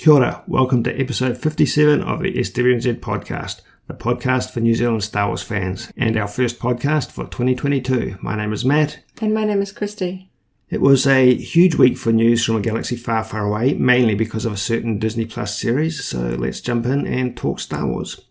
Kia ora, welcome to episode 57 of the SWNZ Podcast, the podcast for New Zealand Star Wars fans, and our first podcast for 2022. My name is Matt. And my name is Christy. It was a huge week for news from a galaxy far, far away, mainly because of a certain Disney Plus series, so let's jump in and talk Star Wars.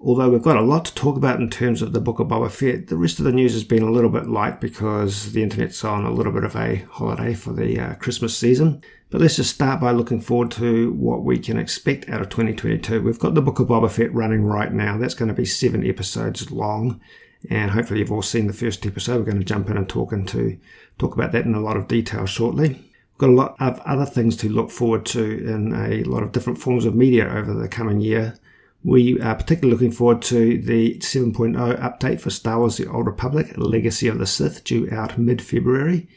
Although we've got a lot to talk about in terms of the Book of Boba Fett, the rest of the news has been a little bit light because the internet's on a little bit of a holiday for the Christmas season. But let's just start by looking forward to what we can expect out of 2022. We've got the Book of Boba Fett running right now. That's going to be 7 episodes long, and hopefully you've all seen the first episode. We're going to jump in and talk about that in a lot of detail shortly. We've got a lot of other things to look forward to in a lot of different forms of media over the coming year. We are particularly looking forward to the 7.0 update for Star Wars The Old Republic, Legacy of the Sith, due out mid-February.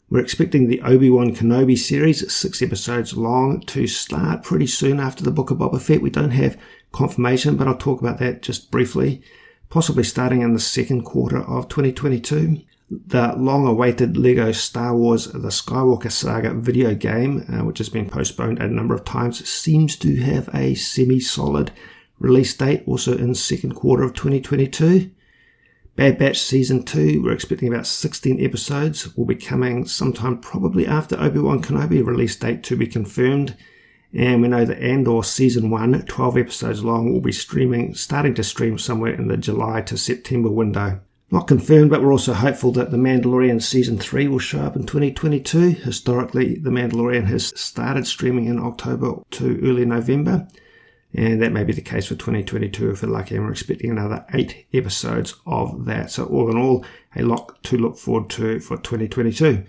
We're expecting the Obi-Wan Kenobi series, 6 episodes long, to start pretty soon after the Book of Boba Fett. We don't have confirmation, but I'll talk about that just briefly, possibly starting in the second quarter of 2022. The long-awaited LEGO Star Wars The Skywalker Saga video game, which has been postponed a number of times, seems to have a semi-solid release date, also in second quarter of 2022. Bad Batch Season 2, we're expecting about 16 episodes, will be coming sometime probably after Obi-Wan Kenobi, release date to be confirmed. And we know that Andor Season 1, 12 episodes long, will be starting to stream somewhere in the July to September window. Not confirmed, but we're also hopeful that The Mandalorian Season 3 will show up in 2022. Historically, The Mandalorian has started streaming in October to early November, and that may be the case for 2022 if we're lucky, and we're expecting another 8 episodes of that. So all in all, a lot to look forward to for 2022.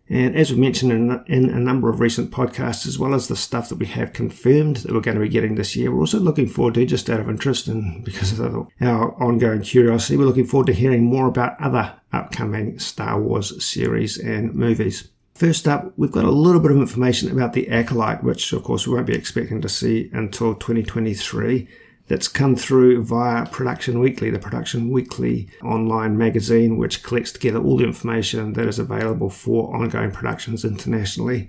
And as we mentioned in a number of recent podcasts, as well as the stuff that we have confirmed that we're going to be getting this year, we're also looking forward to, just out of interest and because of our ongoing curiosity, we're looking forward to hearing more about other upcoming Star Wars series and movies. First up, we've got a little bit of information about The Acolyte, which of course we won't be expecting to see until 2023. That's come through via Production Weekly, the Production Weekly online magazine, which collects together all the information that is available for ongoing productions internationally.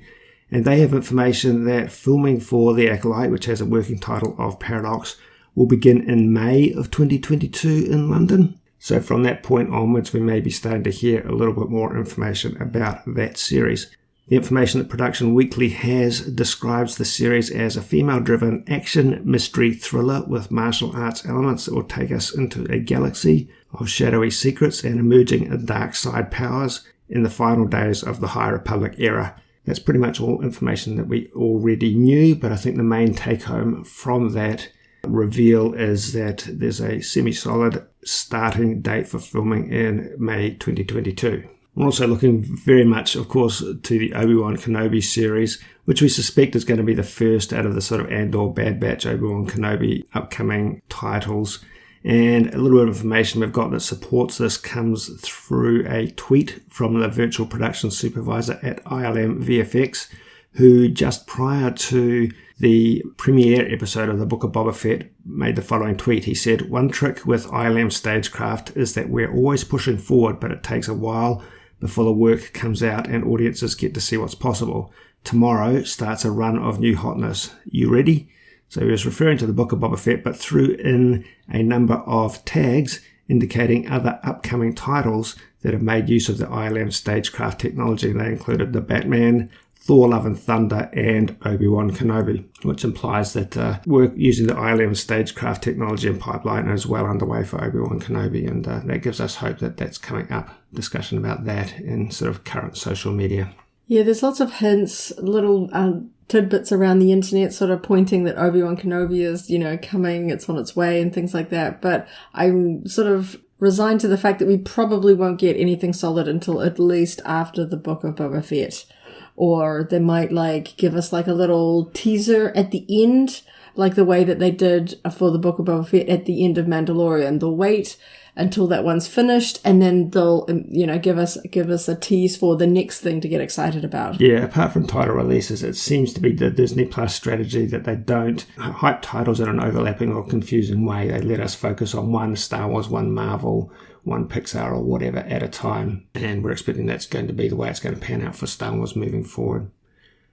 And they have information that filming for The Acolyte, which has a working title of Paradox, will begin in May of 2022 in London. So from that point onwards, we may be starting to hear a little bit more information about that series. The information that Production Weekly has describes the series as a female-driven action mystery thriller with martial arts elements that will take us into a galaxy of shadowy secrets and emerging dark side powers in the final days of the High Republic era. That's pretty much all information that we already knew, but I think the main take-home from that reveal is that there's a semi-solid starting date for filming in May 2022. We're also looking very much, of course, to the Obi-Wan Kenobi series, which we suspect is going to be the first out of the sort of Andor, Bad Batch, Obi-Wan Kenobi upcoming titles. And a little bit of information we've got that supports this comes through a tweet from the virtual production supervisor at ILM VFX, who just prior to the premiere episode of the Book of Boba Fett made the following tweet. He said, "One trick with ILM stagecraft is that we're always pushing forward, but it takes a while before the work comes out and audiences get to see what's possible. Tomorrow starts a run of new hotness. You ready?" So he was referring to the Book of Boba Fett, but threw in a number of tags indicating other upcoming titles that have made use of the ILM stagecraft technology. They included The Batman, Thor Love and Thunder, and Obi-Wan Kenobi, which implies that work using the ILM stagecraft technology and pipeline is well underway for Obi-Wan Kenobi, and that gives us hope that that's coming up. Discussion about that in sort of current social media. Yeah, there's lots of hints, little tidbits around the internet sort of pointing that Obi-Wan Kenobi is, coming, it's on its way and things like that. But I'm sort of resigned to the fact that we probably won't get anything solid until at least after the Book of Boba Fett. Or they might give us a little teaser at the end, like the way that they did for the Book of Boba Fett at the end of Mandalorian. They'll wait until that one's finished, and then they'll, give us a tease for the next thing to get excited about. Yeah, apart from title releases, it seems to be the Disney Plus strategy that they don't hype titles in an overlapping or confusing way. They let us focus on one Star Wars, one Marvel, one Pixar or whatever at a time, and we're expecting that's going to be the way it's going to pan out for Star Wars moving forward.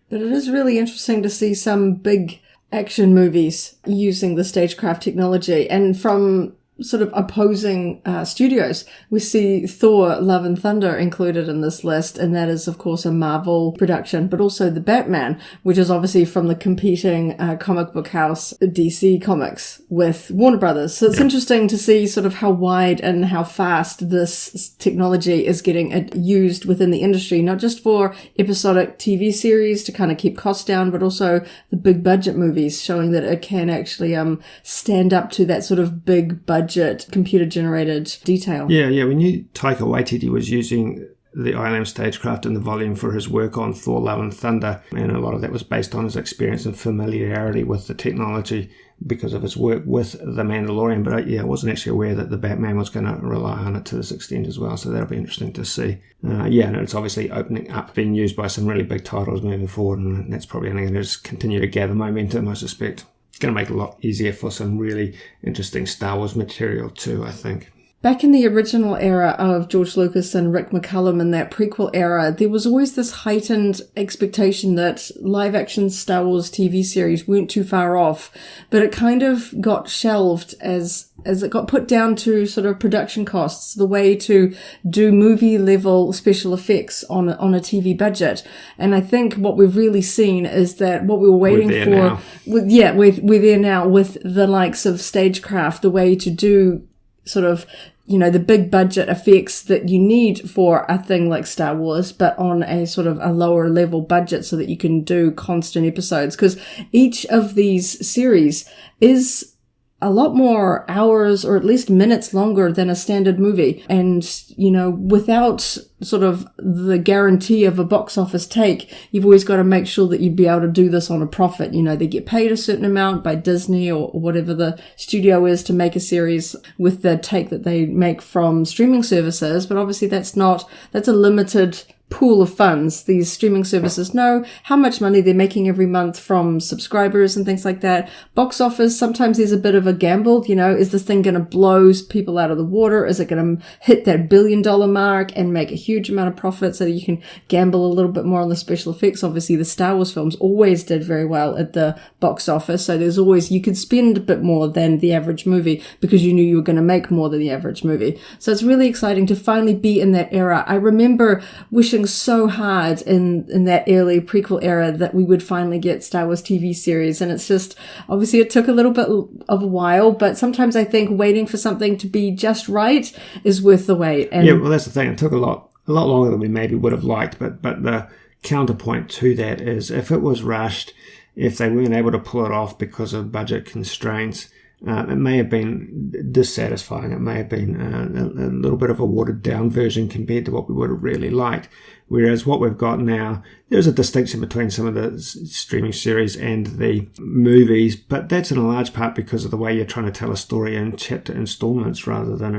But it is really interesting to see some big action movies using the stagecraft technology. And from sort of opposing studios, we see Thor, Love and Thunder included in this list, and that is of course a Marvel production, but also the Batman, which is obviously from the competing comic book house DC Comics with Warner Brothers. So it's interesting to see sort of how wide and how fast this technology is getting used within the industry, not just for episodic TV series to kind of keep costs down, but also the big budget movies, showing that it can actually stand up to that sort of big budget computer-generated detail. Yeah, we knew Taika Waititi was using the ILM stagecraft in the volume for his work on Thor, Love and Thunder, and a lot of that was based on his experience and familiarity with the technology because of his work with The Mandalorian. But I wasn't actually aware that the Batman was going to rely on it to this extent as well, so that'll be interesting to see. And it's obviously opening up, being used by some really big titles moving forward, and that's probably only going to just continue to gather momentum, I suspect. It's going to make it a lot easier for some really interesting Star Wars material too, I think. Back in the original era of George Lucas and Rick McCallum in that prequel era, there was always this heightened expectation that live-action Star Wars TV series weren't too far off, but it kind of got shelved as it got put down to sort of production costs, the way to do movie-level special effects on a TV budget. And I think what we've really seen is that what we were waiting for... We're there now with the likes of stagecraft, the way to do sort of, the big budget effects that you need for a thing like Star Wars, but on a sort of a lower level budget so that you can do constant episodes. Because each of these series is a lot more hours or at least minutes longer than a standard movie. And, without sort of the guarantee of a box office take, you've always got to make sure that you'd be able to do this on a profit. They get paid a certain amount by Disney or whatever the studio is to make a series with the take that they make from streaming services. But obviously that's a limited pool of funds. These streaming services know how much money they're making every month from subscribers and things like that. Box office, sometimes there's a bit of a gamble. Is this thing going to blow people out of the water? Is it going to hit that $1 billion mark and make a huge amount of profit so that you can gamble a little bit more on the special effects? Obviously the Star Wars films always did very well at the box office, so you could spend a bit more than the average movie because you knew you were going to make more than the average movie. So it's really exciting to finally be in that era. I remember wishing so hard in that early prequel era that we would finally get Star Wars TV series, and it's just, obviously it took a little bit of a while, but sometimes I think waiting for something to be just right is worth the wait. And that's the thing. It took a lot longer than we maybe would have liked, but the counterpoint to that is if it was rushed, if they weren't able to pull it off because of budget constraints, it may have been dissatisfying. It may have been a little bit of a watered down version compared to what we would have really liked. Whereas what we've got now, there's a distinction between some of the streaming series and the movies, but that's in a large part because of the way you're trying to tell a story in chapter installments rather than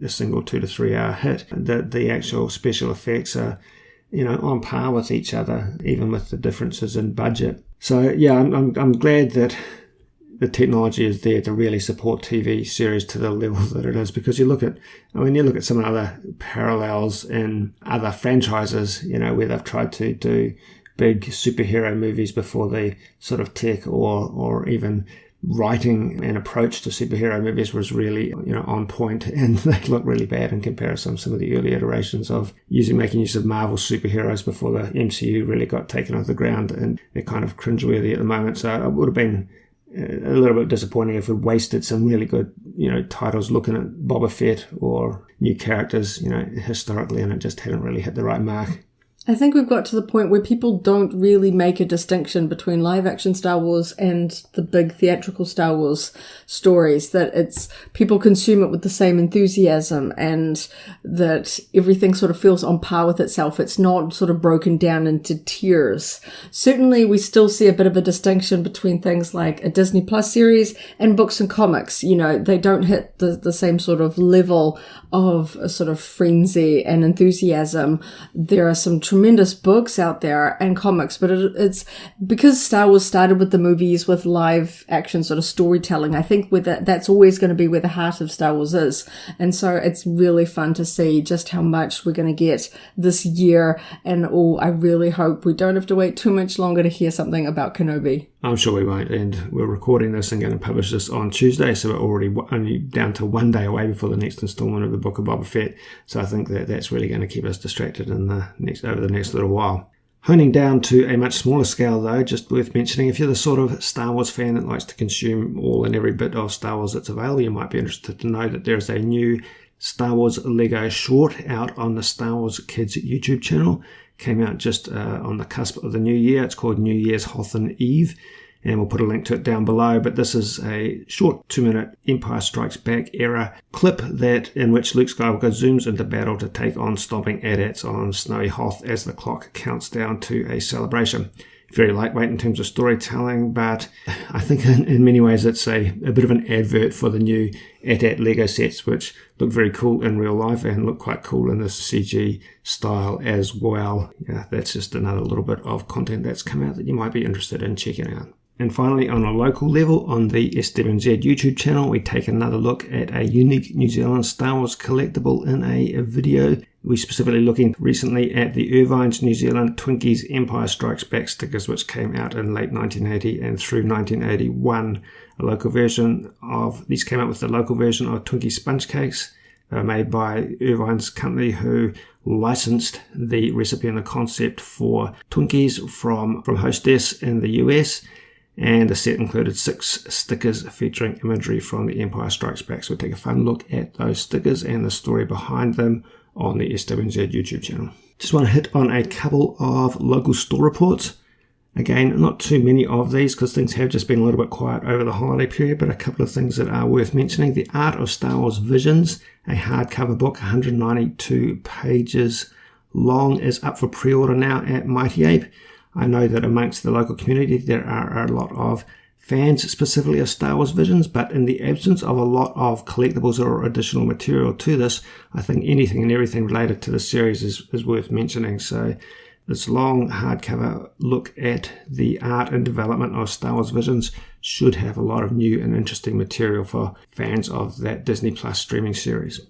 a single 2 to 3 hour hit. The actual special effects are, on par with each other, even with the differences in budget. So I'm glad that the technology is there to really support TV series to the level that it is, because you look at some other parallels in other franchises, where they've tried to do big superhero movies before the sort of tech or even writing and approach to superhero movies was really, on point, and they look really bad in comparison to some of the early iterations of making use of Marvel superheroes before the MCU really got taken off the ground, and they're kind of cringeworthy at the moment. So it would have been a little bit disappointing if we'd wasted some really good, titles looking at Boba Fett or new characters, historically, and it just hadn't really hit the right mark. I think we've got to the point where people don't really make a distinction between live action Star Wars and the big theatrical Star Wars stories, that people consume it with the same enthusiasm and that everything sort of feels on par with itself. It's not sort of broken down into tiers. Certainly we still see a bit of a distinction between things like a Disney Plus series and books and comics. They don't hit the same sort of level of a sort of frenzy and enthusiasm. There are some tremendous tremendous books out there and comics, but it's because Star Wars started with the movies with live action sort of storytelling. I think that's always going to be where the heart of Star Wars is. And so it's really fun to see just how much we're going to get this year. And I really hope we don't have to wait too much longer to hear something about Kenobi. I'm sure we won't, and we're recording this and going to publish this on Tuesday, so we're already only down to one day away before the next installment of the Book of Boba Fett, so I think that's really going to keep us distracted over the next little while. Honing down to a much smaller scale though, just worth mentioning, if you're the sort of Star Wars fan that likes to consume all and every bit of Star Wars that's available, you might be interested to know that there's a new Star Wars Lego short out on the Star Wars Kids YouTube channel. Came out just on the cusp of the new year. It's called New Year's Hoth Eve, and we'll put a link to it down below. But this is a short 2-minute Empire Strikes Back era clip in which Luke Skywalker zooms into battle to take on stomping AT-ATs on snowy Hoth as the clock counts down to a celebration. Very lightweight in terms of storytelling, but I think in many ways it's a bit of an advert for the new AT-AT Lego sets, which look very cool in real life and look quite cool in this CG style as well. Yeah, that's just another little bit of content that's come out that you might be interested in checking out. And finally, on a local level, on the SWNZ YouTube channel, we take another look at a unique New Zealand Star Wars collectible in a video. We're specifically looking recently at the Irvine's New Zealand Twinkies Empire Strikes Back stickers, which came out in late 1980 and through 1981. These came out with the local version of Twinkie sponge cakes. They were made by Irvine's company, who licensed the recipe and the concept for Twinkies from Hostess in the US. And the set included 6 stickers featuring imagery from the Empire Strikes Back. So we'll take a fun look at those stickers and the story behind them on the SWNZ YouTube channel. Just want to hit on a couple of local store reports. Again, not too many of these because things have just been a little bit quiet over the holiday period, but a couple of things that are worth mentioning. The Art of Star Wars Visions, a hardcover book, 192 pages long, is up for pre-order now at Mighty Ape. I know that amongst the local community there are a lot of fans specifically of Star Wars Visions, but in the absence of a lot of collectibles or additional material to this, I think anything and everything related to the series is worth mentioning. So this long hardcover look at the art and development of Star Wars Visions should have a lot of new and interesting material for fans of that Disney Plus streaming series.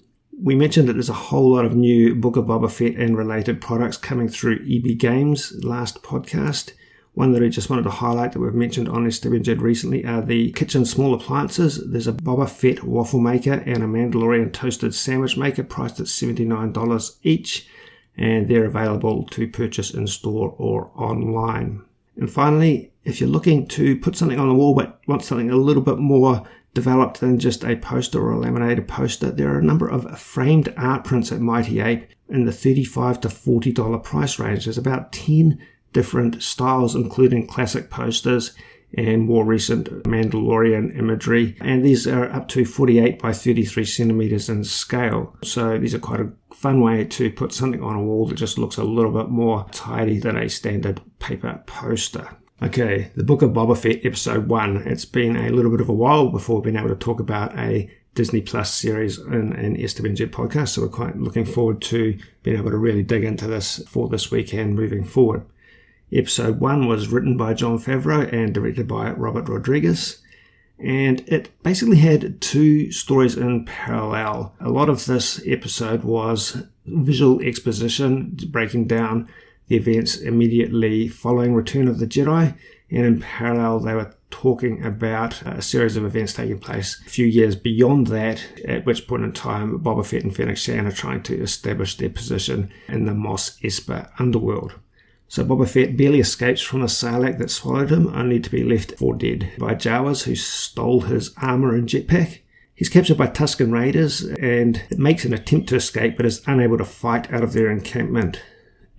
We mentioned that there's a whole lot of new Book of Boba Fett and related products coming through EB Games last podcast. One that I just wanted to highlight that we've mentioned on SWNZ recently are the kitchen small appliances. There's a Boba Fett waffle maker and a Mandalorian toasted sandwich maker priced at $79 each, and they're available to purchase in store or online. And finally, if you're looking to put something on the wall but want something a little bit more developed than just a poster or a laminated poster, there are a number of framed art prints at Mighty Ape in the $35 to $40 price range. There's about 10 different styles, including classic posters and more recent Mandalorian imagery, and these are up to 48 by 33 centimeters in scale. So these are quite a fun way to put something on a wall that just looks a little bit more tidy than a standard paper poster. Okay, the Book of Boba Fett Episode 1. It's been a little bit of a while before we've been able to talk about a Disney Plus series in an SWNZ podcast, so we're quite looking forward to being able to really dig into this for this weekend moving forward. Episode 1 was written by Jon Favreau and directed by Robert Rodriguez, and it basically had 2 stories in parallel. A lot of this episode was visual exposition, breaking down the events immediately following Return of the Jedi, and in parallel they were talking about a series of events taking place a few years beyond that, at which point in time Boba Fett and Fennec Shand are trying to establish their position in the Mos Espa underworld. So Boba Fett barely escapes from the Sarlacc that swallowed him, only to be left for dead by Jawas, who stole his armor and jetpack. He's captured by Tusken Raiders and makes an attempt to escape, but is unable to fight out of their encampment.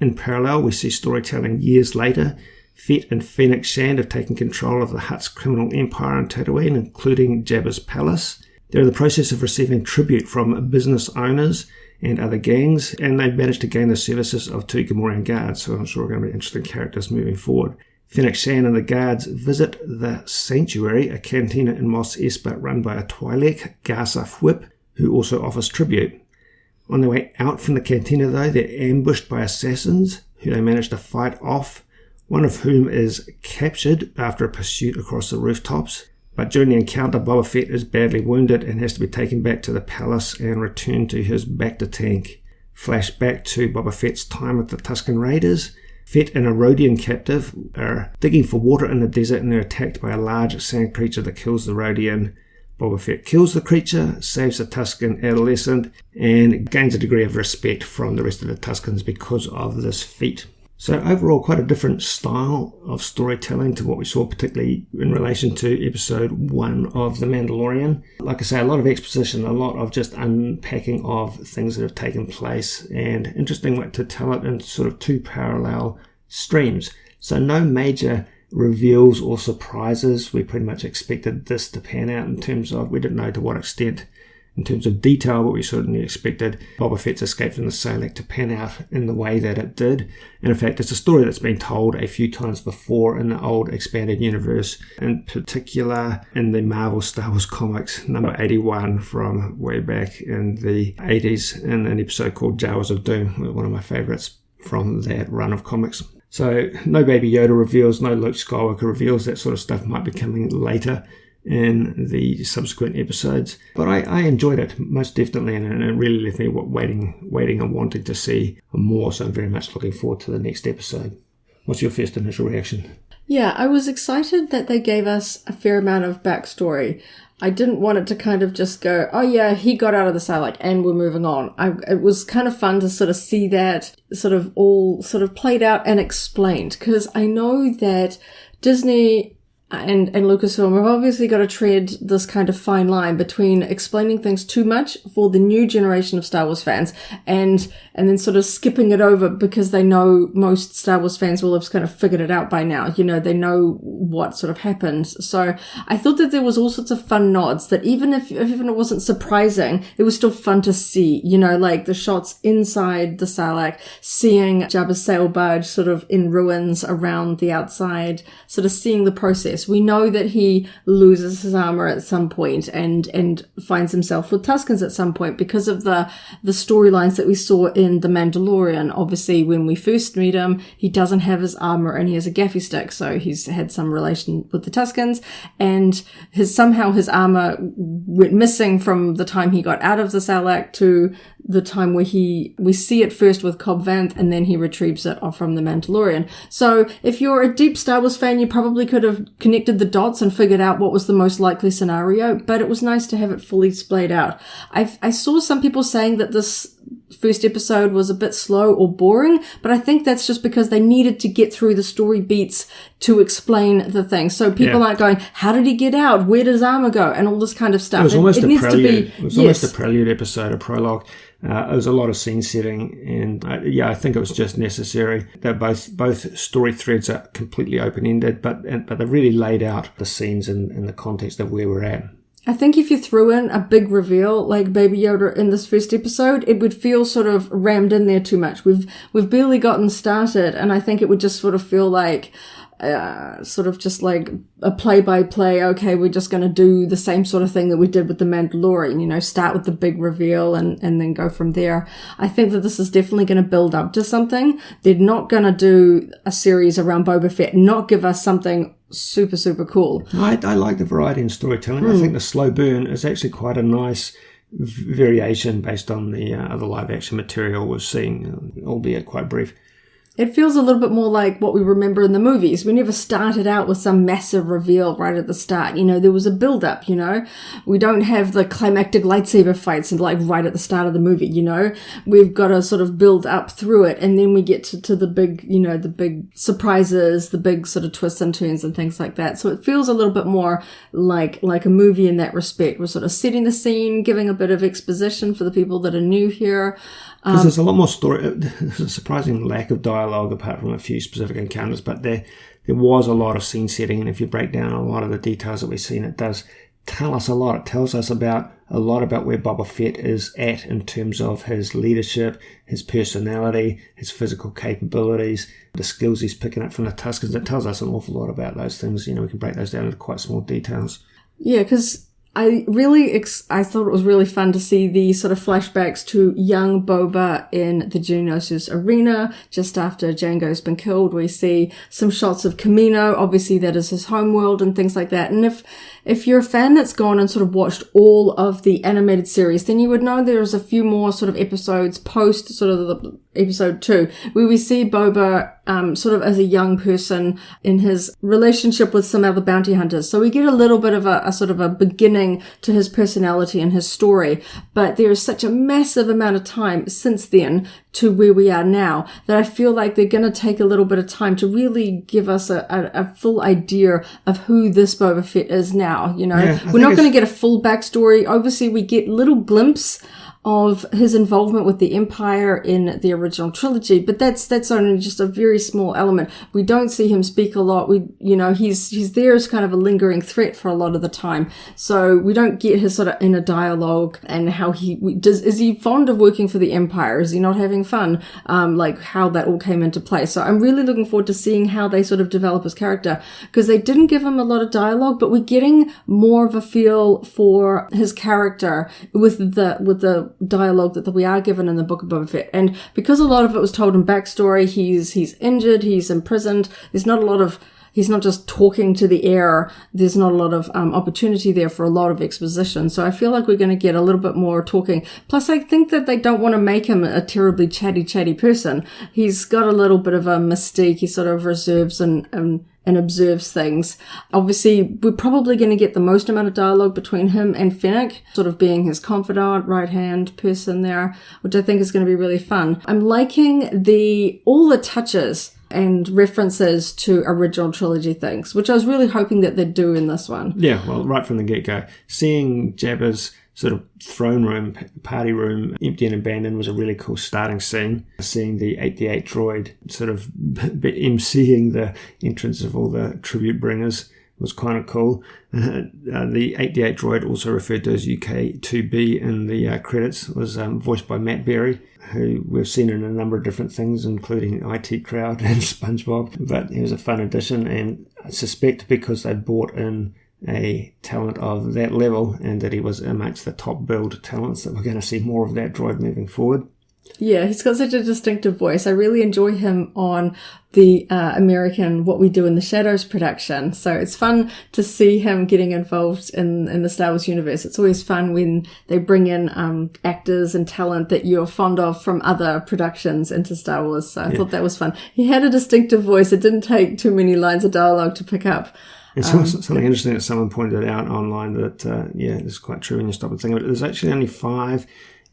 In parallel, we see storytelling years later. Fett and Fennec Shand have taken control of the Hutt's criminal empire on Tatooine, including Jabba's palace. They're in the process of receiving tribute from business owners and other gangs, and they've managed to gain the services of 2 Gamorrean guards, so I'm sure are going to be interesting characters moving forward. Fennec Shand and the guards visit the Sanctuary, a cantina in Mos Espa run by a Twi'lek, Garsaf Whip, who also offers tribute. On their way out from the cantina, though, they're ambushed by assassins who they manage to fight off, one of whom is captured after a pursuit across the rooftops. But during the encounter, Boba Fett is badly wounded and has to be taken back to the palace and returned to his Bacta tank. Flash back to Boba Fett's time with the Tusken Raiders. Fett and a Rodian captive are digging for water in the desert and they're attacked by a large sand creature that kills the Rodian. Boba Fett kills the creature, saves the Tusken adolescent, and gains a degree of respect from the rest of the Tuskens because of this feat. So overall, quite a different style of storytelling to what we saw, particularly in relation to episode 1 of The Mandalorian. Like I say, a lot of exposition, a lot of just unpacking of things that have taken place, and interesting to tell it in sort of 2 parallel streams. So no major reveals or surprises. We pretty much expected this to pan out in terms of, we didn't know to what extent in terms of detail, but we certainly expected Boba Fett's escape from the Sarlacc to pan out in the way that it did. And in fact, it's a story that's been told a few times before in the old expanded universe, in particular in the Marvel Star Wars comics number 81 from way back in the 80s in an episode called Jawas of Doom, one of my favorites from that run of comics. So no Baby Yoda reveals, no Luke Skywalker reveals. That sort of stuff might be coming later in the subsequent episodes. But I enjoyed it, most definitely, and it really left me waiting and wanting to see more. So I'm very much looking forward to the next episode. What's your first initial reaction? Yeah, I was excited that they gave us a fair amount of backstory. I didn't want it to kind of just go, oh yeah, he got out of the Sarlacc and we're moving on. It was kind of fun to sort of see that sort of all sort of played out and explained, because I know that Disney and Lucasfilm have obviously got to tread this kind of fine line between explaining things too much for the new generation of Star Wars fans and then sort of skipping it over because they know most Star Wars fans will have kind of figured it out by now. You know, they know what sort of happened. So I thought that there was all sorts of fun nods that even if it wasn't surprising, it was still fun to see, you know, like the shots inside the Sarlacc, seeing Jabba's sail barge sort of in ruins around the outside, sort of seeing the process. We know that he loses his armor at some point and finds himself with Tuskens at some point because of the storylines that we saw in The Mandalorian. Obviously, when we first meet him, he doesn't have his armor and he has a gaffy stick, so he's had some relation with the Tuskens, and somehow his armor went missing from the time he got out of the Sarlacc to the time where we see it first with Cobb Vanth and then he retrieves it from The Mandalorian. So if you're a deep Star Wars fan, you probably could have connected the dots and figured out what was the most likely scenario, but it was nice to have it fully splayed out. I saw some people saying that this first episode was a bit slow or boring, but I think that's just because they needed to get through the story beats to explain the thing. So people aren't going, how did he get out? Where does armor go? And all this kind of stuff. It was almost a prelude. It was almost a prelude episode, a prologue. It was a lot of scene setting, and I think it was just necessary. That both story threads are completely open-ended, but they really laid out the scenes in the context of where we're at. I think if you threw in a big reveal like Baby Yoda in this first episode, it would feel sort of rammed in there too much. We've barely gotten started, and I think it would just sort of feel like sort of just like a play-by-play, okay, we're just going to do the same sort of thing that we did with The Mandalorian, you know, start with the big reveal and then go from there. I think that this is definitely going to build up to something. They're not going to do a series around Boba Fett, not give us something super, super cool. I like the variety in storytelling. I think the slow burn is actually quite a nice variation based on the other live-action material we've seen, albeit quite brief. It feels a little bit more like what we remember in the movies. We never started out with some massive reveal right at the start. You know, there was a build-up, you know. We don't have the climactic lightsaber fights like right at the start of the movie, you know. We've got to sort of build up through it, and then we get to the big, you know, the big surprises, the big sort of twists and turns and things like that. So it feels a little bit more like a movie in that respect. We're sort of setting the scene, giving a bit of exposition for the people that are new here. Because there's a lot more story. There's a surprising lack of dialogue apart from a few specific encounters, but there was a lot of scene setting, and if you break down a lot of the details that we've seen, it does tell us a lot. It tells us a lot about where Boba Fett is at in terms of his leadership, his personality, his physical capabilities, the skills he's picking up from the Tuskens. It tells us an awful lot about those things. You know, we can break those down into quite small details. Yeah, because I thought it was really fun to see the sort of flashbacks to young Boba in the Geonosis arena just after Jango's been killed. We see some shots of Kamino, obviously that is his homeworld and things like that. And if you're a fan that's gone and sort of watched all of the animated series, then you would know there's a few more sort of episodes post sort of the episode 2 where we see Boba sort of as a young person in his relationship with some other bounty hunters. So we get a little bit of a sort of a beginning to his personality and his story. But there is such a massive amount of time since then to where we are now that I feel like they're going to take a little bit of time to really give us a full idea of who this Boba Fett is now. You know, we're not going to get a full backstory. Obviously, we get little glimpse of his involvement with the Empire in the original trilogy, but that's only just a very small element. We don't see him speak a lot. He's there as kind of a lingering threat for a lot of the time. So we don't get his sort of inner dialogue and how is he fond of working for the Empire? Is he not having fun? Like how that all came into play. So I'm really looking forward to seeing how they sort of develop his character, because they didn't give him a lot of dialogue, but we're getting more of a feel for his character with the dialogue that we are given in the Book of Boba Fett. And because a lot of it was told in backstory, he's injured, he's imprisoned, he's not just talking to the air, there's not a lot of opportunity there for a lot of exposition. So I feel like we're going to get a little bit more talking. Plus I think that they don't want to make him a terribly chatty person. He's got a little bit of a mystique. He sort of reserves and observes things. Obviously, we're probably going to get the most amount of dialogue between him and Fennec, sort of being his confidant, right-hand person there, which I think is going to be really fun. I'm liking all the touches and references to original trilogy things, which I was really hoping that they'd do in this one. Yeah, well, right from the get-go. Seeing Jabba's sort of throne room, party room, empty and abandoned was a really cool starting scene. Seeing the 88 droid sort of emceeing the entrance of all the tribute bringers was kind of cool. The 88 droid, also referred to as UK2B in the credits, was voiced by Matt Berry, who we've seen in a number of different things, including IT Crowd and SpongeBob. But he was a fun addition, and I suspect because they brought in a talent of that level and that he was amongst the top build talents, that we're going to see more of that droid moving forward. Yeah, he's got such a distinctive voice. I really enjoy him on the American What We Do in the Shadows production. So it's fun to see him getting involved in the Star Wars universe. It's always fun when they bring in actors and talent that you're fond of from other productions into Star Wars. So I thought that was fun. He had a distinctive voice. It didn't take too many lines of dialogue to pick up. It's something interesting that someone pointed out online that, it's quite true when you stop and think of it. There's actually only 5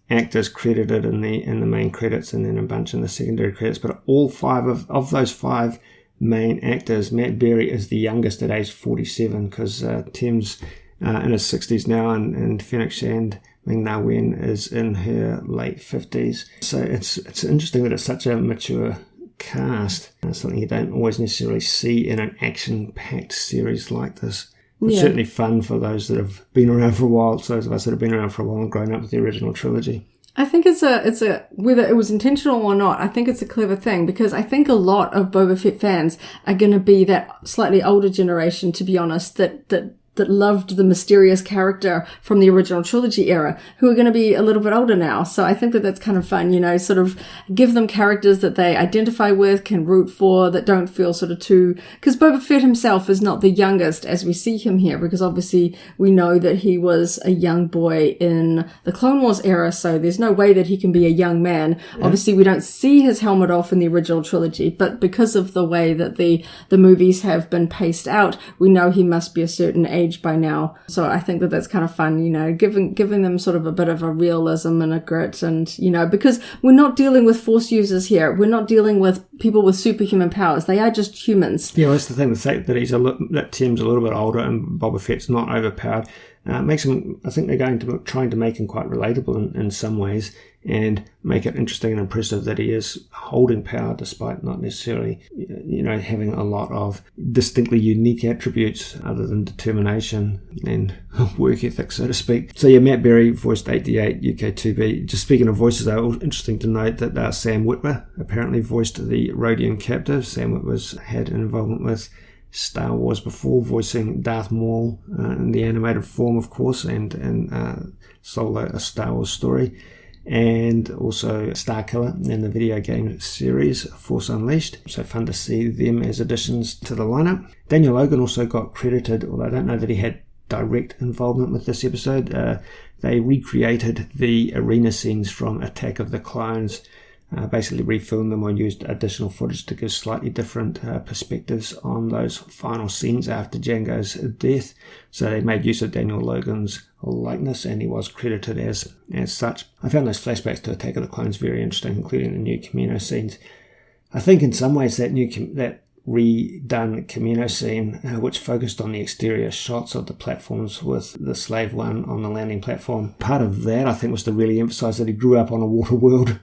actors credited in the main credits and then a bunch in the secondary credits, but all 5 of those 5 main actors, Matt Berry is the youngest at age 47, because Tim's in his 60s now, and Fennec Shand Ming-Na Wen is in her late 50s. So it's interesting that it's such a mature cast. It's something you don't always necessarily see in an action-packed series like this. It's certainly fun for those that have been around for a while. So those of us that have been around for a while and grown up with the original trilogy. I think it's a whether it was intentional or not, I think it's a clever thing, because I think a lot of Boba Fett fans are going to be that slightly older generation, to be honest, that loved the mysterious character from the original trilogy era, who are going to be a little bit older now. So I think that that's kind of fun, sort of give them characters that they identify with, can root for, that don't feel sort of too... Because Boba Fett himself is not the youngest as we see him here, because obviously we know that he was a young boy in the Clone Wars era, so there's no way that he can be a young man. Yeah. Obviously we don't see his helmet off in the original trilogy, but because of the way that the movies have been paced out, we know he must be a certain age by now. So I think that that's kind of fun, giving them sort of a bit of a realism and a grit, and because we're not dealing with Force users here, we're not dealing with people with superhuman powers. They are just humans. Yeah, well, that's the thing. The fact that that Tim's a little bit older and Boba Fett's not overpowered makes him. I think they're trying to make him quite relatable in some ways, and make it interesting and impressive that he is holding power despite not necessarily, having a lot of distinctly unique attributes other than determination and work ethic, so to speak. So yeah, Matt Berry voiced 88 UK2B. Just speaking of voices, though, interesting to note that Sam Witwer apparently voiced the Rhodian captive. Sam Witwer's had an involvement with Star Wars before, voicing Darth Maul in the animated form, of course, and Solo, a Star Wars story, and also Starkiller in the video game series Force Unleashed. So fun to see them as additions to the lineup. Daniel Logan also got credited, although I don't know that he had direct involvement with this episode. They recreated the arena scenes from Attack of the Clones, basically refilmed them or used additional footage to give slightly different perspectives on those final scenes after Jango's death. So they made use of Daniel Logan's likeness, and he was credited as such. I found those flashbacks to Attack of the Clones very interesting, including the new Camino scenes. I think in some ways that redone Camino scene, which focused on the exterior shots of the platforms with the Slave One on the landing platform, part of that I think was to really emphasize that he grew up on a water world.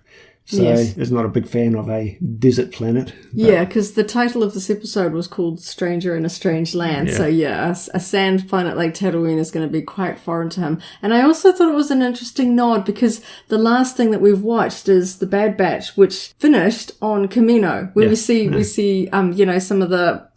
So he's not a big fan of a desert planet. Yeah, because the title of this episode was called Stranger in a Strange Land. Yeah. So a sand planet like Tatooine is going to be quite foreign to him. And I also thought it was an interesting nod because the last thing that we've watched is The Bad Batch, which finished on Camino, where we see some of the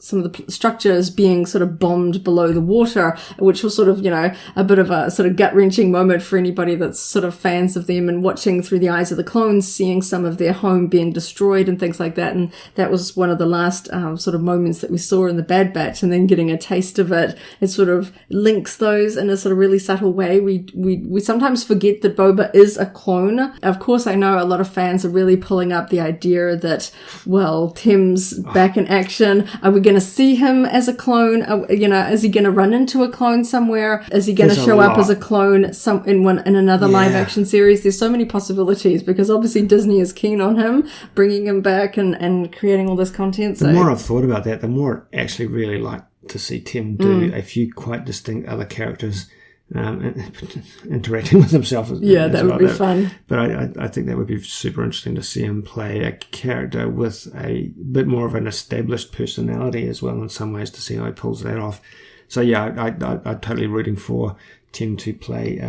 structures being sort of bombed below the water, which was sort of, a bit of a sort of gut-wrenching moment for anybody that's sort of fans of them and watching through the eyes of the clones, seeing some of their home being destroyed and things like that. And that was one of the last sort of moments that we saw in The Bad Batch, and then getting a taste of it. It sort of links those in a sort of really subtle way. We sometimes forget that Boba is a clone. Of course, I know a lot of fans are really pulling up the idea that, well, Tim's back in action. Are we going to see him as a clone? Is he going to run into a clone somewhere? Is he going to show up as a clone in another live action series? There's so many possibilities because obviously Disney is keen on him, bringing him back and creating all this content. The more I've thought about that, the more I actually really like to see Tim do a few quite distinct other characters interacting with himself. That would be fun. But I think that would be super interesting to see him play a character with a bit more of an established personality as well in some ways, to see how he pulls that off. So I'm totally rooting for Tim to play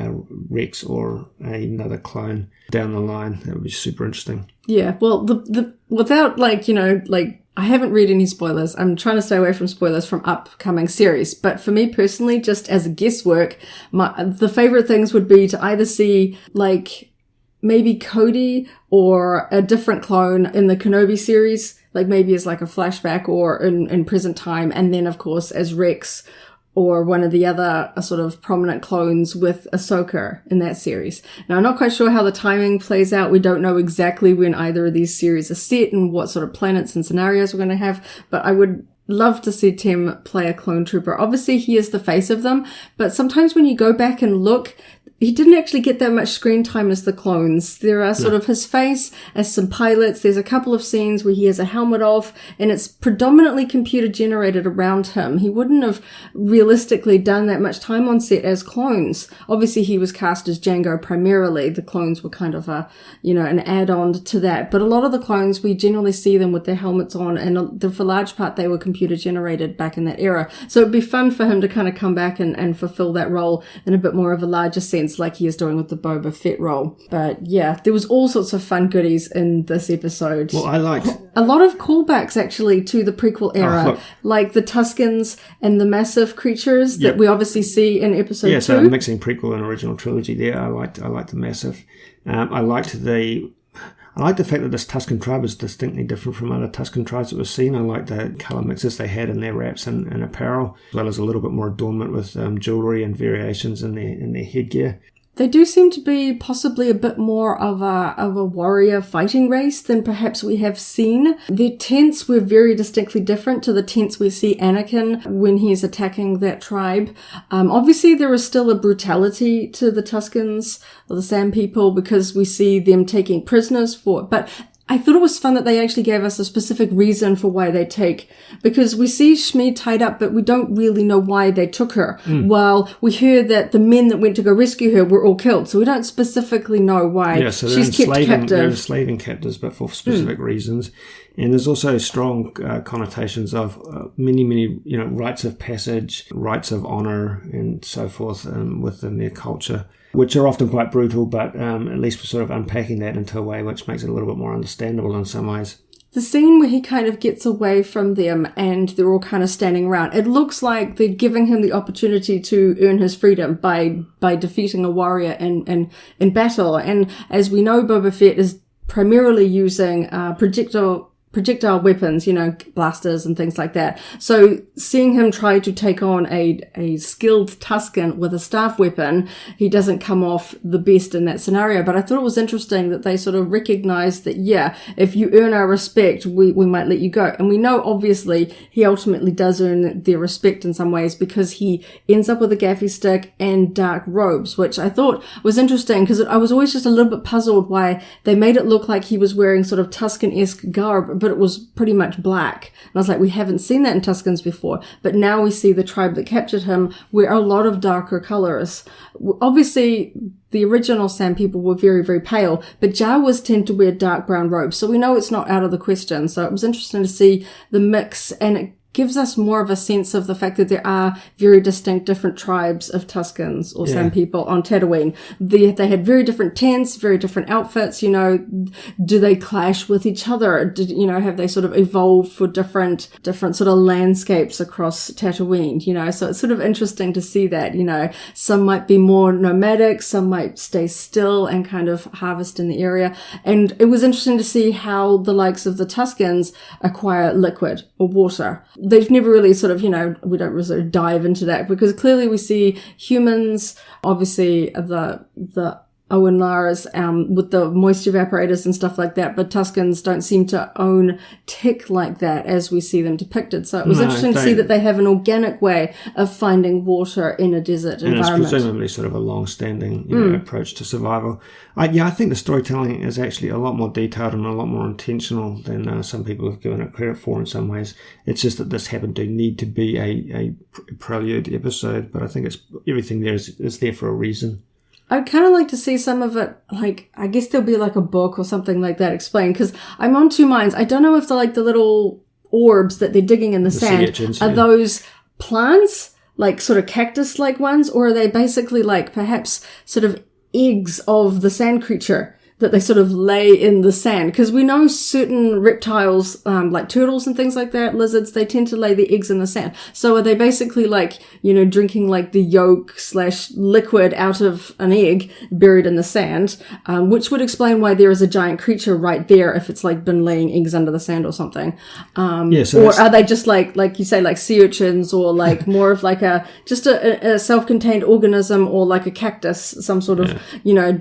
Rex or another clone down the line. That would be super interesting. Yeah, well, without I haven't read any spoilers. I'm trying to stay away from spoilers from upcoming series. But for me personally, just as a guesswork, the favorite things would be to either see maybe Cody or a different clone in the Kenobi series, maybe as a flashback or in present time, and then of course as Rex or one of the other sort of prominent clones with Ahsoka in that series. Now, I'm not quite sure how the timing plays out. We don't know exactly when either of these series are set and what sort of planets and scenarios we're going to have, but I would love to see Tim play a clone trooper. Obviously, he is the face of them, but sometimes when you go back and look, he didn't actually get that much screen time as the clones. There are sort of his face as some pilots. There's a couple of scenes where he has a helmet off and it's predominantly computer generated around him. He wouldn't have realistically done that much time on set as clones. Obviously, he was cast as Jango primarily. The clones were kind of an add-on to that. But a lot of the clones, we generally see them with their helmets on, and for large part, they were computer generated back in that era. So it'd be fun for him to kind of come back and fulfill that role in a bit more of a larger sense, like he is doing with the Boba Fett role. But yeah, there was all sorts of fun goodies in this episode. Well, I liked a lot of callbacks actually to the prequel era, like the Tuskens and the massive creatures that we obviously see in episode 2. Yeah, so mixing prequel and original trilogy there. I liked the massive. I liked the fact that this Tusken tribe is distinctly different from other Tusken tribes that we've seen. I like the colour mixes they had in their wraps and apparel, as well as a little bit more adornment with jewellery and variations in their headgear. They do seem to be possibly a bit more of a warrior fighting race than perhaps we have seen. Their tents were very distinctly different to the tents we see Anakin when he's attacking that tribe. Obviously, there is still a brutality to the Tuskens, or the Sand People, because we see them taking prisoners but I thought it was fun that they actually gave us a specific reason for why they take, because we see Shmi tied up, but we don't really know why they took her. Well, we heard that the men that went to go rescue her were all killed, so we don't specifically know why she's kept captive. They're enslaving captives, but for specific reasons. And there's also strong connotations of many, rites of passage, rites of honor, and so forth within their culture, which are often quite brutal, but at least we're sort of unpacking that into a way which makes it a little bit more understandable in some ways. the scene where he kind of gets away from them and they're all kind of standing around, it looks like they're giving him the opportunity to earn his freedom by defeating a warrior in battle. And as we know, Boba Fett is primarily using projectile weapons, blasters and things like that. So seeing him try to take on a skilled Tusken with a staff weapon, he doesn't come off the best in that scenario. But I thought it was interesting that they sort of recognized that, if you earn our respect, we might let you go. And we know, obviously, he ultimately does earn their respect in some ways because he ends up with a gaffy stick and dark robes, which I thought was interesting because I was always just a little bit puzzled why they made it look like he was wearing sort of Tusken-esque garb, but it was pretty much black. And I was like, we haven't seen that in Tuskens before. But now we see the tribe that captured him wear a lot of darker colors. Obviously, the original Sand people were very, very pale, but Jawas tend to wear dark brown robes. So we know it's not out of the question. So it was interesting to see the mix, and it gives us more of a sense of the fact that there are very distinct different tribes of Tuskens or Sand people on Tatooine. They had very different tents, very different outfits. Do they clash with each other? Have they sort of evolved for different sort of landscapes across Tatooine? So it's sort of interesting to see that, some might be more nomadic, some might stay still and kind of harvest in the area. And it was interesting to see how the likes of the Tuskens acquire liquid or water. They've never really sort of, we don't really dive into that because clearly we see humans, obviously the Owen Lars, with the moisture evaporators and stuff like that, but Tuskens don't seem to own tech like that as we see them depicted. So it was interesting to see that they have an organic way of finding water in a desert environment. And it's presumably sort of a long-standing approach to survival. I think the storytelling is actually a lot more detailed and a lot more intentional than some people have given it credit for in some ways. It's just that this happened to need to be a prelude episode, but I think everything there is there for a reason. I'd kind of like to see some of it, I guess there'll be like a book or something like that explained, because I'm on two minds. I don't know if they're like the little orbs that they're digging in the sand. Urchins, are those plants, like sort of cactus-like ones, or are they basically like perhaps sort of eggs of the sand creature that they sort of lay in the sand? Because we know certain reptiles, like turtles and things like that, lizards, they tend to lay the eggs in the sand. So are they basically like, drinking like the yolk / liquid out of an egg buried in the sand, which would explain why there is a giant creature right there if it's like been laying eggs under the sand or something. Or are they just like you say, like sea urchins, or like more of like a self-contained organism, or like a cactus, some sort of,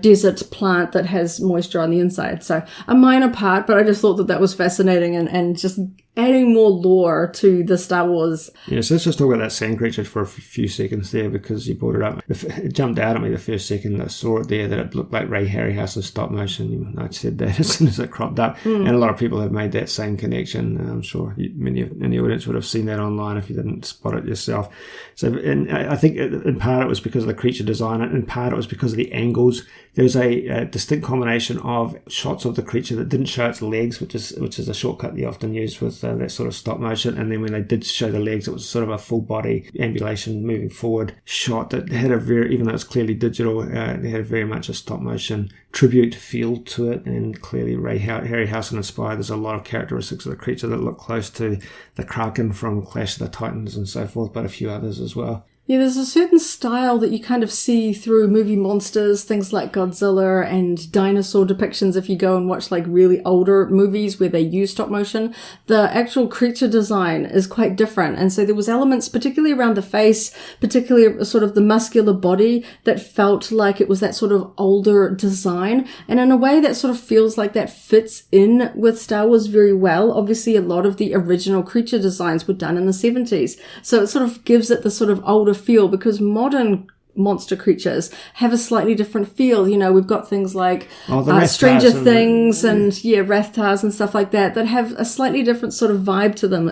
desert plant that has moisture on the inside. So a minor part, but I just thought that was fascinating and just adding more lore to the Star Wars. Yeah, so let's just talk about that sand creature for a few seconds there, because you brought it up. It jumped out at me the first second I saw it there, that it looked like Ray Harryhausen stop motion. I said that as soon as it cropped up. And a lot of people have made that same connection. I'm sure many in the audience would have seen that online if you didn't spot it yourself. So, and I think in part it was because of the creature design, and in part it was because of the angles. There's a distinct combination of shots of the creature that didn't show its legs, which is a shortcut you often use with that sort of stop motion, and then when they did show the legs, it was sort of a full body ambulation moving forward shot that had a very, even though it's clearly digital, it had very much a stop motion tribute feel to it, and clearly Harryhausen inspired. There's a lot of characteristics of the creature that look close to the Kraken from Clash of the Titans and so forth, but a few others as well. Yeah, there's a certain style that you kind of see through movie monsters, things like Godzilla and dinosaur depictions. If you go and watch like really older movies where they use stop motion, the actual creature design is quite different. And so there was elements, particularly around the face, particularly sort of the muscular body, that felt like it was that sort of older design. And in a way that sort of feels like that fits in with Star Wars very well. Obviously, a lot of the original creature designs were done in the 70s. So it sort of gives it the sort of older feel, because modern monster creatures have a slightly different feel. We've got things like Stranger Things and Rathtars and stuff like that have a slightly different sort of vibe to them.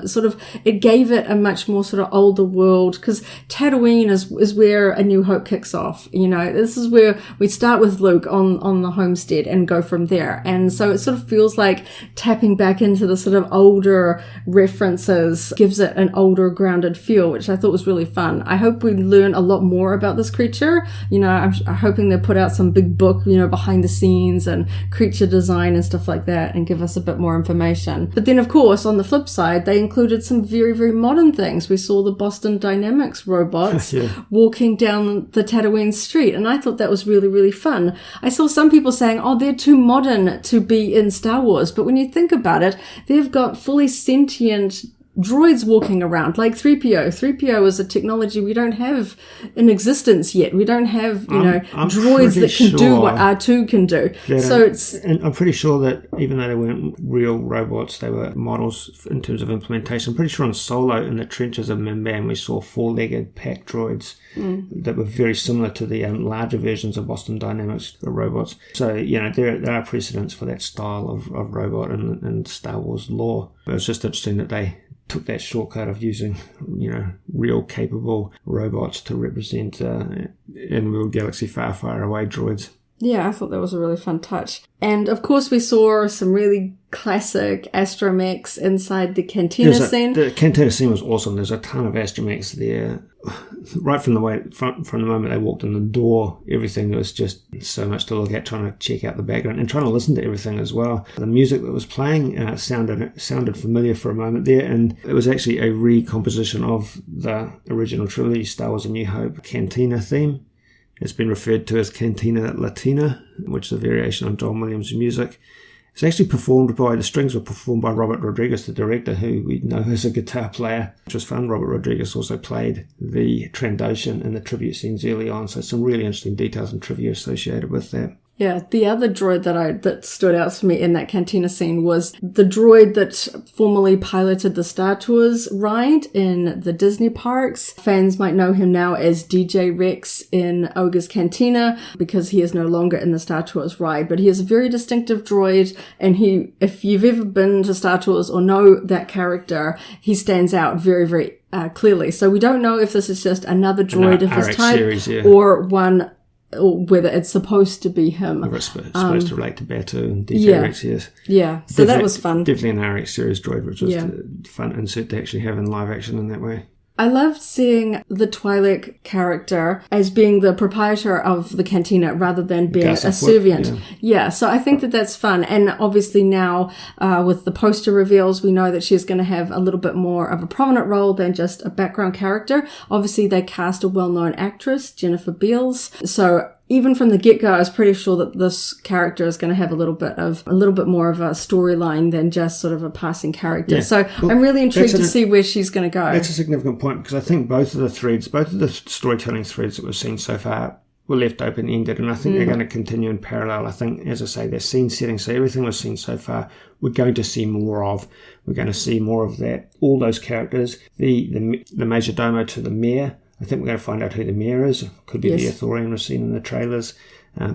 It gave it a much more sort of older world, because Tatooine is where A New Hope kicks off. This is where we start with Luke on the homestead and go from there. And so it sort of feels like tapping back into the sort of older references gives it an older, grounded feel, which I thought was really fun. I hope we learn a lot more about this creature. You know, I'm hoping they put out some big book, you know, behind the scenes and creature design and stuff like that and give us a bit more information. But then, of course, on the flip side, they included some very, very modern things. We saw the Boston Dynamics robots walking down the Tatooine street, and I thought that was really, really fun. I saw some people saying, oh, they're too modern to be in Star Wars. But when you think about it, they've got fully sentient droids walking around, like 3PO. 3PO is a technology we don't have in existence yet. We don't have, I'm droids that can do what R2 can do. And I'm pretty sure that even though they weren't real robots, they were models in terms of implementation. I'm pretty sure on Solo, in the trenches of Mimban, we saw four-legged pack droids that were very similar to the larger versions of Boston Dynamics robots. So, there are precedents for that style of robot in Star Wars lore. But it's just interesting that they took that shortcut of using, real capable robots to represent in-world galaxy far, far away droids. Yeah, I thought that was a really fun touch. And of course we saw some really classic astromechs inside the Cantina scene. The Cantina scene was awesome. There's a ton of astromechs there. Right from the moment they walked in the door, everything was just so much to look at, trying to check out the background and trying to listen to everything as well. The music that was playing sounded familiar for a moment there, and it was actually a recomposition of the original trilogy, Star Wars A New Hope Cantina theme. It's been referred to as Cantina Latina, which is a variation on John Williams' music. It's actually the strings were performed by Robert Rodriguez, the director, who we know as a guitar player, which was fun. Robert Rodriguez also played the Trandoshan in the tribute scenes early on, so some really interesting details and trivia associated with that. Yeah, the other droid that stood out for me in that Cantina scene was the droid that formerly piloted the Star Tours ride in the Disney parks. Fans might know him now as DJ Rex in Ogre's Cantina because he is no longer in the Star Tours ride, but he is a very distinctive droid, and if you've ever been to Star Tours or know that character, he stands out very, very clearly. So we don't know if this is just another droid of his type series, or one, or whether it's supposed to be him. Or it's supposed to relate to Batu and DJ Rex, yes. Yeah, so that was fun. Definitely an RX series droid, which was a fun insert to actually have in live action in that way. I loved seeing the Twi'lek character as being the proprietor of the cantina rather than being a servant. Yeah, so I think that's fun. And obviously now with the poster reveals, we know that she's going to have a little bit more of a prominent role than just a background character. Obviously they cast a well-known actress, Jennifer Beals. So even from the get-go, I was pretty sure that this character is going to have a little bit more of a storyline than just sort of a passing character. Yeah. So I'm really intrigued to see where she's going to go. That's a significant point, because I think both of the storytelling threads that we've seen so far were left open-ended, and I think they're going to continue in parallel. I think, as I say, they're scene setting, so everything we've seen so far, we're going to see more of. We're going to see more of that. All those characters, the Major Domo to the mayor. I think we're going to find out who the mayor is. Could be the Thorian we've seen in the trailers.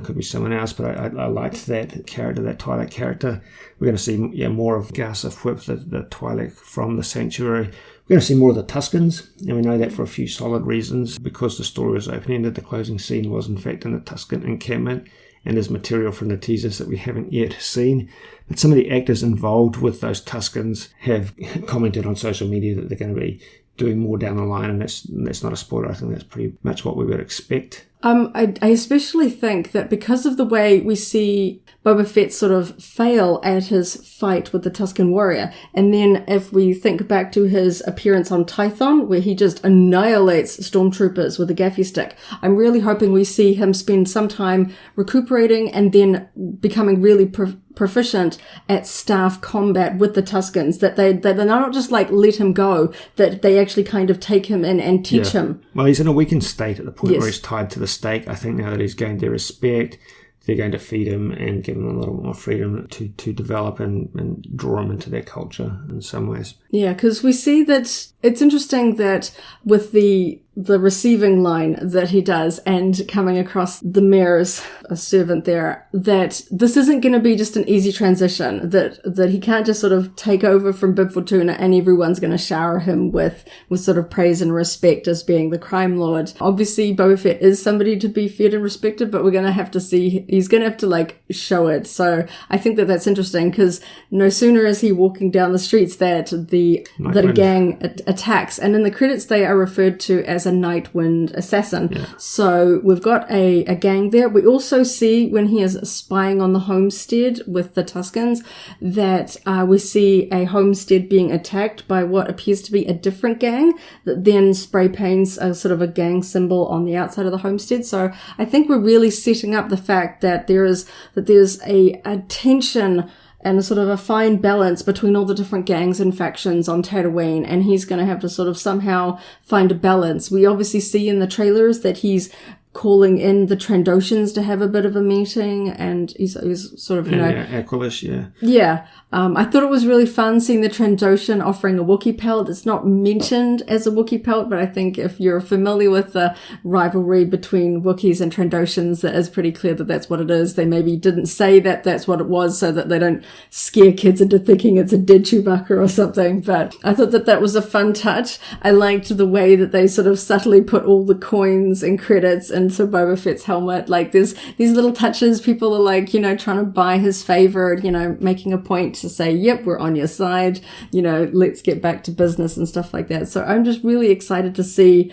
Could be someone else, but I liked that character, that Twi'lek character. We're going to see more of Gas of Whip, the Twi'lek from the Sanctuary. We're going to see more of the Tuskens, and we know that for a few solid reasons. Because the story was open-ended, the closing scene was in fact in the Tusken encampment, and there's material from the teasers that we haven't yet seen. But some of the actors involved with those Tuskens have commented on social media that they're going to be doing more down the line, and that's not a spoiler. I think that's pretty much what we would expect. I especially think that because of the way we see Boba Fett sort of fail at his fight with the Tusken warrior, and then if we think back to his appearance on Tython, where he just annihilates stormtroopers with a gaffi stick, I'm really hoping we see him spend some time recuperating and then becoming really proficient at staff combat with the Tuskens, that they're not just like let him go, that they actually kind of take him in and teach him. Well, he's in a weakened state at the point where he's tied to the stake. I think now that he's gained their respect, they're going to feed him and give him a little more freedom to develop and draw him into their culture in some ways. Yeah, because we see that it's interesting that with the receiving line that he does and coming across the mayor's servant there, that this isn't going to be just an easy transition, that he can't just sort of take over from Bib Fortuna and everyone's going to shower him with sort of praise and respect as being the crime lord. Obviously, Boba Fett is somebody to be feared and respected, but we're going to have to see, he's going to have to like show it. So I think that's interesting, because no sooner is he walking down the streets that a gang attacks, and in the credits they are referred to as a Nightwind assassin. Yeah. So we've got a gang there. We also see when he is spying on the homestead with the Tuskens that we see a homestead being attacked by what appears to be a different gang that then spray paints a sort of a gang symbol on the outside of the homestead. So I think we're really setting up the fact that there's a tension and a sort of a fine balance between all the different gangs and factions on Tatooine, and he's going to have to sort of somehow find a balance. We obviously see in the trailers that he's calling in the Trandoshans to have a bit of a meeting, and he's sort of, Aqualish, yeah. Yeah. I thought it was really fun seeing the Trandoshan offering a Wookiee pelt. It's not mentioned as a Wookiee pelt, but I think if you're familiar with the rivalry between Wookiees and Trandoshans, that is pretty clear that that's what it is. They maybe didn't say that that's what it was so that they don't scare kids into thinking it's a dead Chewbacca or something, but I thought that was a fun touch. I liked the way that they sort of subtly put all the coins and credits into Boba Fett's helmet. Like, there's these little touches. People are like, trying to buy his favor, making a point to say, yep, we're on your side, let's get back to business and stuff like that. So I'm just really excited to see,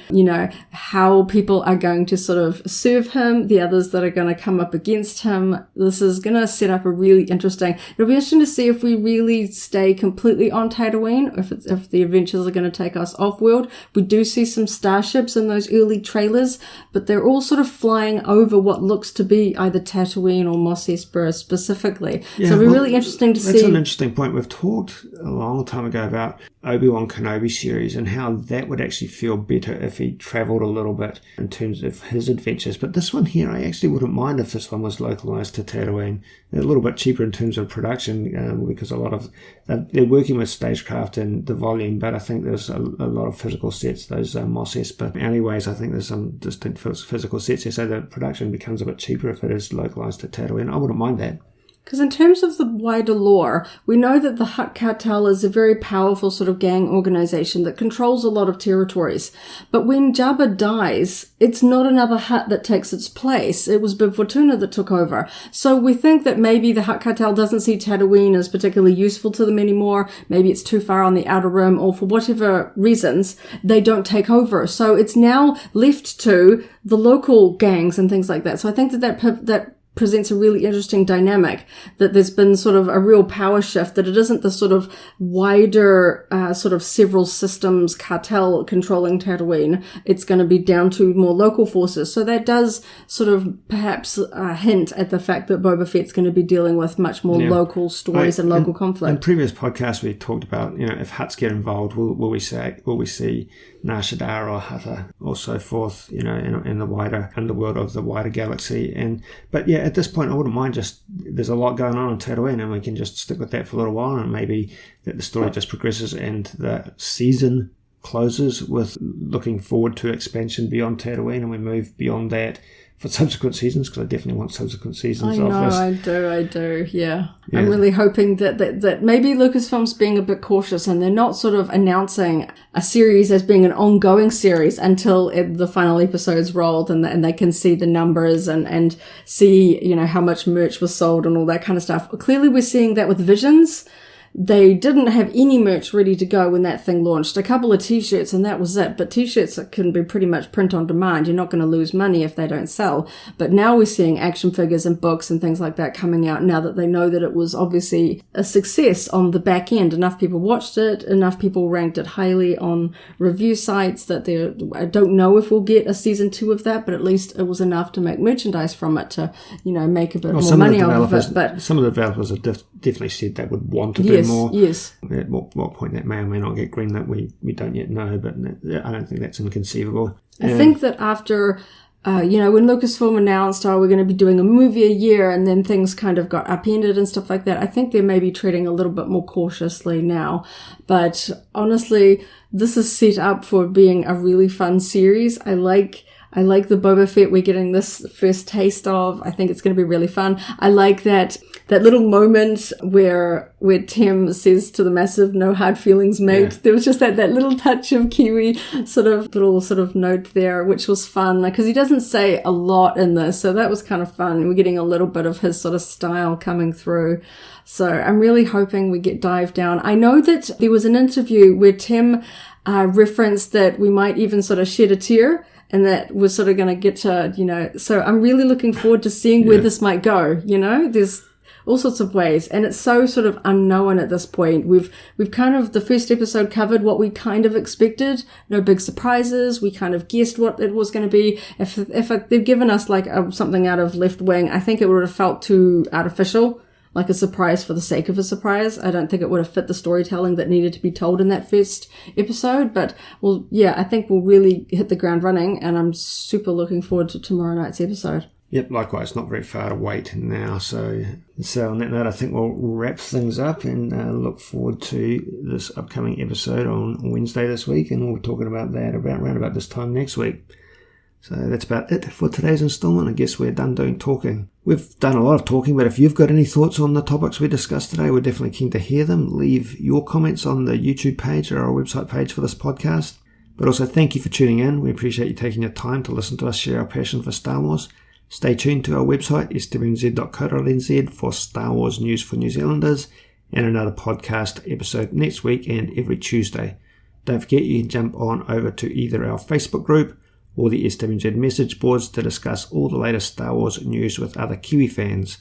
how people are going to sort of serve him, the others that are going to come up against him. This is going to set up a really interesting, it'll be interesting to see if we really stay completely on Tatooine, if the adventures are going to take us off-world. We do see some starships in those early trailers, but they're all sort of flying over what looks to be either Tatooine or Mos Espa specifically. Yeah, so it'll be really interesting to see. That's an interesting point. We've talked a long time ago about Obi-Wan Kenobi series and how that would actually feel better if he travelled a little bit in terms of his adventures. But this one here, I actually wouldn't mind if this one was localised to Tatooine. They're a little bit cheaper in terms of production because they're working with stagecraft and the volume, but I think there's a lot of physical sets. Those Mos Espa alleyways, I think there's some distinct physical sets here, so the production becomes a bit cheaper if it is localised to Tatooine. I wouldn't mind that. Because in terms of the wider lore, we know that the Hutt Cartel is a very powerful sort of gang organization that controls a lot of territories. But when Jabba dies, it's not another Hutt that takes its place. It was Bib Fortuna that took over. So we think that maybe the Hutt Cartel doesn't see Tatooine as particularly useful to them anymore. Maybe it's too far on the outer rim, or for whatever reasons, they don't take over. So it's now left to the local gangs and things like that. So I think that presents a really interesting dynamic, that there's been sort of a real power shift, that it isn't the sort of wider sort of several systems cartel controlling Tatooine. It's going to be down to more local forces. So that does sort of perhaps hint at the fact that Boba Fett's going to be dealing with much more local stories and local conflict. In previous podcasts we talked about, if Hutts get involved, will we see Nar Shaddaa or Hutta or so forth, in the wider underworld of the wider galaxy. But at this point, I wouldn't mind there's a lot going on Tatooine, and we can just stick with that for a little while, and maybe that the story just progresses and the season closes with looking forward to expansion beyond Tatooine, and we move beyond that for subsequent seasons, because I definitely want subsequent seasons of this. I do, yeah. I'm really hoping that maybe Lucasfilm's being a bit cautious and they're not sort of announcing a series as being an ongoing series until the final episode's rolled and they can see the numbers and see, how much merch was sold and all that kind of stuff. Clearly we're seeing that with Visions. They didn't have any merch ready to go when that thing launched. A couple of t-shirts and that was it. But t-shirts can be pretty much print on demand. You're not going to lose money if they don't sell. But now we're seeing action figures and books and things like that coming out now that they know that it was obviously a success on the back end. Enough people watched it. Enough people ranked it highly on review sites that I don't know if we'll get a season 2 of that, but at least it was enough to make merchandise from it to, make a bit more money off of it. But some of the developers have definitely said they would want to do more. Yes. At what point that may or may not get greenlit, we don't yet know, but I don't think that's inconceivable. I think that after, when Lucasfilm announced, we're going to be doing a movie a year, and then things kind of got upended and stuff like that, I think they may be treading a little bit more cautiously now. But honestly, this is set up for being a really fun series. I like I like the Boba Fett we're getting this first taste of. I think it's going to be really fun. I like that little moment where Tim says to the Massive, "No hard feelings, mate." Yeah. There was just that little touch of Kiwi sort of note there, which was fun because he doesn't say a lot in this, so that was kind of fun. We're getting a little bit of his sort of style coming through. So I'm really hoping we get dived down. I know that there was an interview where Tim referenced that we might even sort of shed a tear, and that we're sort of going to get to, so I'm really looking forward to seeing where this might go. There's all sorts of ways, and it's so sort of unknown at this point. We've kind of, the first episode covered what we kind of expected, no big surprises. We kind of guessed what it was going to be. If they'd given us like something out of Left Wing, I think it would have felt too artificial, like a surprise for the sake of a surprise. I don't think it would have fit the storytelling that needed to be told in that first episode. But, well, yeah, I think we'll really hit the ground running, and I'm super looking forward to tomorrow night's episode. Yep, likewise, not very far to wait now. So on that note, I think we'll wrap things up and look forward to this upcoming episode on Wednesday this week, and we'll be talking about that around about this time next week. So that's about it for today's installment. I guess we're done doing talking. We've done a lot of talking, but if you've got any thoughts on the topics we discussed today, we're definitely keen to hear them. Leave your comments on the YouTube page or our website page for this podcast. But also, thank you for tuning in. We appreciate you taking your time to listen to us share our passion for Star Wars. Stay tuned to our website, SWNZ.co.nz, for Star Wars news for New Zealanders, and another podcast episode next week and every Tuesday. Don't forget you can jump on over to either our Facebook group or the SWNZ message boards to discuss all the latest Star Wars news with other Kiwi fans.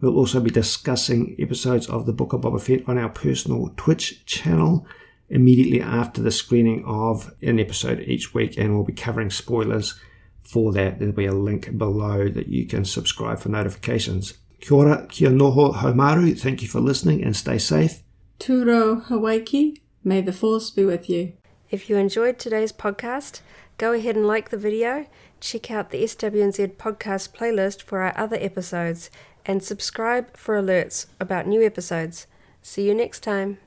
We'll also be discussing episodes of the Book of Boba Fett on our personal Twitch channel immediately after the screening of an episode each week, and we'll be covering spoilers for that. There'll be a link below that you can subscribe for notifications. Kia ora, kia noho haumaru, thank you for listening and stay safe. Turou Hawaiki, may the force be with you. If you enjoyed today's podcast, go ahead and like the video, check out the SWNZ Podcast playlist for our other episodes, and subscribe for alerts about new episodes. See you next time.